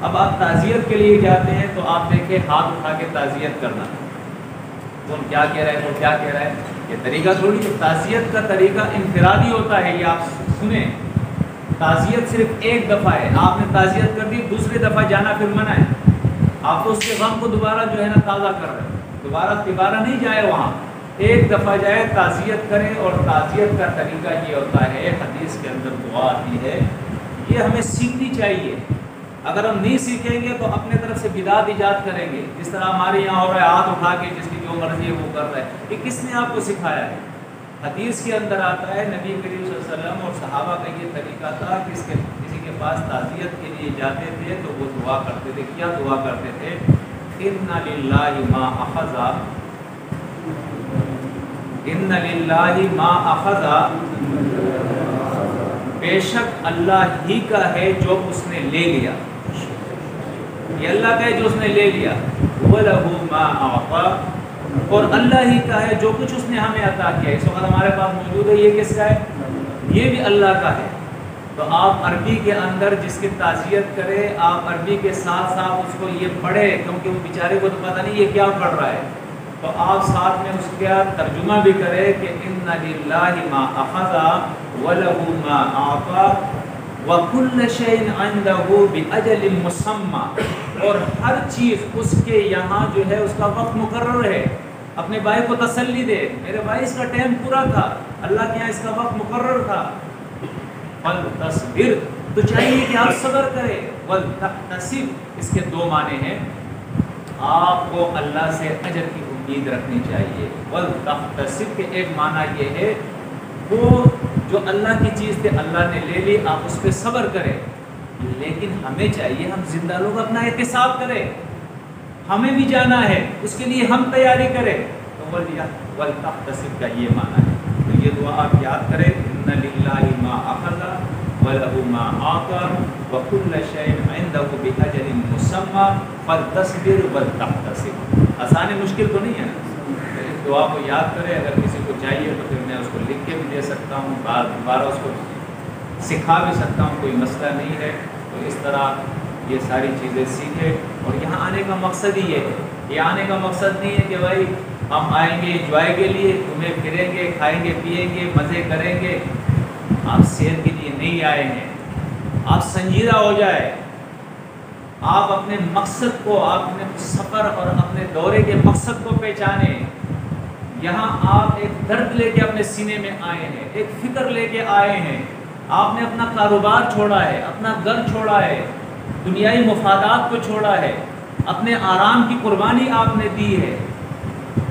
اب آپ تعزیت کے لیے جاتے ہیں تو آپ دیکھیں ہاتھ اٹھا کے تعزیت کرنا، کون کیا کہہ رہا ہے، وہ کیا کہہ رہا ہے، یہ طریقہ تھوڑی ہے۔ تعزیت کا طریقہ انفرادی ہوتا ہے، یہ آپ سنیں، تعزیت صرف ایک دفعہ ہے، آپ نے تعزیت کر دی، دوسری دفعہ جانا پھر منع ہے، آپ تو اس کے غم کو دوبارہ جو ہے نا تازہ کر رہے ہیں، دوبارہ نہیں جائے وہاں، ایک دفعہ جائے تعزیت کریں۔ اور تعزیت کا طریقہ یہ ہوتا ہے، حدیث کے اندر دعا آتی ہے، یہ ہمیں سیکھنی چاہیے۔ اگر ہم نہیں سیکھیں گے تو اپنے طرف سے بدعت ایجاد کریں گے، جس طرح ہمارے یہاں ہو رہا ہے ہاتھ اٹھا کے جس کی جو مرضی ہے وہ کر رہا ہے، یہ کس نے آپ کو سکھایا ہے؟ حدیث کے اندر آتا ہے نبی کریم صلی اللہ علیہ وسلم اور صحابہ کا یہ طریقہ تھا کہ کسی کے پاس تعزیت کے لیے جاتے تھے تو وہ دعا کرتے تھے، کیا دعا کرتے تھے؟ اِنَّ لِلَّهِ مَا أَخَذَ، اِنَّ لِلَّهِ مَا أَخَذَ، بے شک اللہ ہی کا ہے جو اس نے لے لیا، یہ اللہ کا ہے جو اس نے لے لیا، وَلَهُ مَا أَعْطَى، اور اللہ ہی کا ہے جو کچھ اس نے ہمیں عطا کیا۔ اس وقت ہمارے پاس موجود ہے، یہ کس کا ہے؟ یہ بھی اللہ کا ہے۔ تو آپ عربی کے اندر جس کی تعزیت کرے، آپ عربی کے ساتھ ساتھ اس کو یہ پڑھے، کیونکہ وہ بیچارے کو تو پتہ نہیں یہ کیا پڑھ رہا ہے، تو آپ ساتھ میں اس کا ترجمہ بھی کرے کہ اِنَّ لِلَّهِ مَا أَخَذَ وَلَهُ مَا أَعْطَى وَكُلَّ شَيْءٍ عِندَهُ بِأَجَلٍ مُّسَمًّى، اور ہر چیز اس کے یہاں جو ہے اس کا وقت مقرر ہے۔ اپنے بھائی کو تسلی دے، میرے بھائی اس کا ٹائم پورا تھا، اللہ کے یہاں اس کا وقت مقرر تھا۔ فَلْتَصْبِرْ، تو چاہیے کہ آپ صبر کریں۔ وَلْتَحْتَسِبْ، اس کے دو معنی ہیں، آپ کو اللہ سے اجر کی امید رکھنی چاہیے۔ وَلْتَحْتَسِبْ کے ایک معنی یہ ہے، وہ جو اللہ کی چیز تھے اللہ نے لے لی، آپ اس پہ صبر کریں، لیکن ہمیں چاہیے ہم زندہ لوگ اپنا احتساب کریں، ہمیں بھی جانا ہے، اس کے لیے ہم تیاری کریں۔ تو وَلْتَحْتَسِبْ کا یہ معنی ہے۔ تو یہ دعا آپ یاد کریں، اِنَّ لِلَّهِ مَا أَخَذَ وَلَهُ مَا أَعْطَى وَكُلَّ شَيْءٍ عِندَهُ بِأَجَلٍ مُّسَمًّى فَلْتَصْبِرْ وَلْتَحْتَسِبْ۔ آسان مشکل تو نہیں ہے نا، اس دعا کو یاد کریں، اگر کسی کو چاہیے تو پھر میں اس کو لکھ کے بھی دے سکتا ہوں، دوبارہ اس کو سکھا بھی سکتا ہوں، کوئی مسئلہ نہیں ہے۔ تو اس طرح یہ ساری چیزیں سیکھیں، اور یہاں آنے کا مقصد ہی یہ ہے، یہ آنے کا مقصد نہیں ہے کہ بھائی ہم آئیں گے انجوائے کے لیے، گھومیں پھریں گے، کھائیں گے پیئیں گے، مزے کریں گے۔ آپ صحت کے لیے نہیں آئے ہیں، آپ سنجیدہ ہو جائے، آپ اپنے مقصد کو، آپ اپنے سفر اور اپنے دورے کے مقصد کو پہچانیں۔ یہاں آپ ایک درد لے کے اپنے سینے میں آئے ہیں، ایک فکر لے کے آئے ہیں، آپ نے اپنا کاروبار چھوڑا ہے، اپنا گھر چھوڑا ہے، دنیائی مفادات کو چھوڑا ہے، اپنے آرام کی قربانی آپ نے دی ہے۔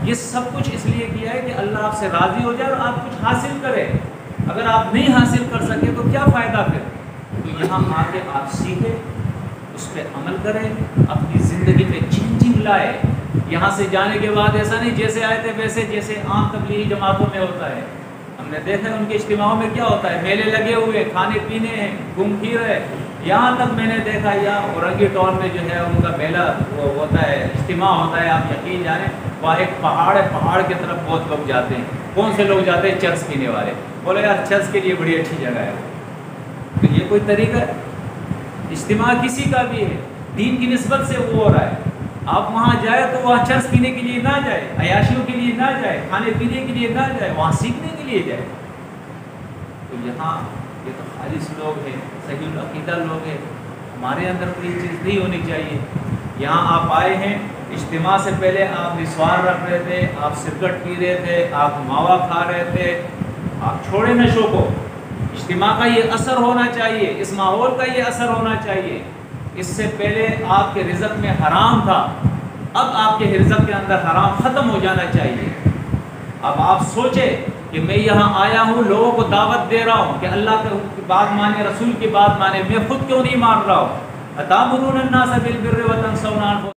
یہ سب کچھ اس لیے کیا ہے کہ اللہ آپ سے راضی ہو جائے اور آپ کچھ حاصل کریں۔ اگر آپ نہیں حاصل کر سکے تو کیا فائدہ پھر؟ تو یہاں آ کے آپ سیکھیں، اس پہ عمل کریں، اپنی زندگی میں چینجنگ لائے۔ یہاں سے جانے کے بعد ایسا نہیں جیسے آئے تھے ویسے، جیسے عام تبلیغی جماعتوں میں ہوتا ہے۔ ہم نے دیکھا ان کے اجتماعوں میں کیا ہوتا ہے، میلے لگے ہوئے، کھانے پینے ہیں، گھوم پھر ہے۔ یہاں تک میں نے دیکھا یا اورنگی ٹول میں جو ہے ان کا میلہ وہ ہوتا ہے، اجتماع ہوتا ہے، آپ یقین جانیں وہاں ایک پہاڑ ہے، پہاڑ کی طرف بہت لوگ جاتے ہیں۔ کون سے لوگ جاتے ہیں؟ چرس پینے والے، بولے یار چرس کے لیے بڑی اچھی جگہ ہے۔ تو یہ کوئی طریقہ ہے؟ اجتماع کسی کا بھی ہے، دین کی نسبت سے وہ ہو رہا ہے، آپ وہاں جائے تو وہاں چرس پینے کے لیے نہ جائے، عیاشیوں کے لیے نہ جائے، کھانے پینے کے لیے نہ جائے، وہاں سیکھنے کے لیے جائے۔ تو یہاں یہ تو خالص لوگ ہیں، صحیح العقیدہ لوگ ہیں، ہمارے اندر کوئی چیز نہیں ہونی چاہیے۔ یہاں آپ آئے ہیں، اجتماع سے پہلے آپ نسوار رکھ رہے تھے، آپ سگریٹ پی رہے تھے، آپ ماوا کھا رہے تھے، آپ چھوڑے نشوں کو۔ اجتماع کا یہ اثر ہونا چاہیے، اس ماحول کا یہ اثر ہونا چاہیے۔ اس سے پہلے آپ کے رزق میں حرام تھا، اب آپ کے رزق کے اندر حرام ختم ہو جانا چاہیے۔ اب آپ سوچیں کہ میں یہاں آیا ہوں، لوگوں کو دعوت دے رہا ہوں کہ اللہ کی بات مانے، رسول کی بات مانے، میں خود کیوں نہیں مان رہا ہوں؟ أَتَأْمُرُونَ النَّاسَ بِالْبِرِّ وَتَنْسَوْنَ أَنفُسَكُمْ